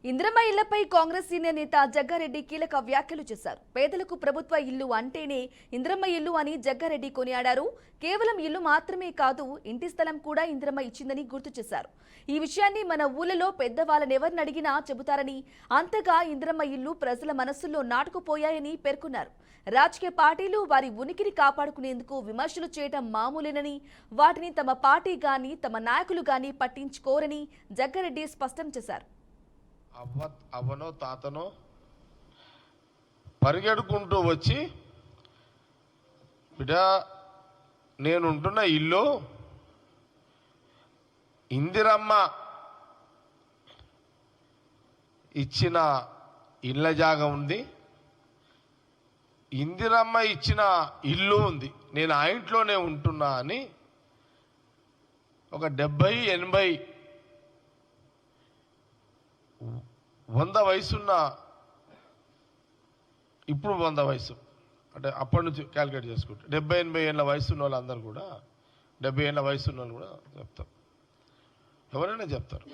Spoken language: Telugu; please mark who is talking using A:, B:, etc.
A: ఇందిరమ్మ ఇళ్లపై కాంగ్రెస్ సీనియర్ నేత జగ్గారెడ్డి కీలక వ్యాఖ్యలు చేశారు. పేదలకు ప్రభుత్వ ఇల్లు అంటేనే ఇందిరమ్మ ఇల్లు అని జగ్గారెడ్డి కొనియాడారు. కేవలం ఇల్లు మాత్రమే కాదు, ఇంటి స్థలం కూడా ఇందిరమ్మ ఇచ్చిందని గుర్తు చేశారు. ఈ విషయాన్ని మన ఊళ్ళలో పెద్దవాళ్ళనెవరిని అడిగినా చెబుతారని, అంతగా ఇందిరమ్మ ఇల్లు ప్రజల మనస్సుల్లో నాటుకుపోయాయని పేర్కొన్నారు. రాజకీయ పార్టీలు వారి ఉనికిని కాపాడుకునేందుకు విమర్శలు చేయడం మామూలేనని, వాటిని తమ పార్టీ గాని తమ నాయకులు గాని పట్టించుకోరని జగ్గారెడ్డి స్పష్టం చేశారు.
B: అవ్వనో తాతనో పరిగెడుకుంటూ వచ్చి, బిడ్డ నేనుంటున్న ఇల్లు ఇందిరమ్మ ఇచ్చిన ఇళ్ళ జాగా ఉంది, ఇందిరమ్మ ఇచ్చిన ఇల్లు ఉంది, నేను ఆ ఇంట్లోనే ఉంటున్నా అని ఒక 70-80 100 వయసున్న, ఇప్పుడు 100 వయసు అంటే అప్పటి నుంచి క్యాలిక్యులేట్ చేసుకుంటే 70-80 ఏళ్ళ వయసు ఉన్న వాళ్ళందరూ కూడా 70 ఏళ్ళ వయసు ఉన్న వాళ్ళు కూడా చెప్తారు, ఎవరైనా చెప్తారు.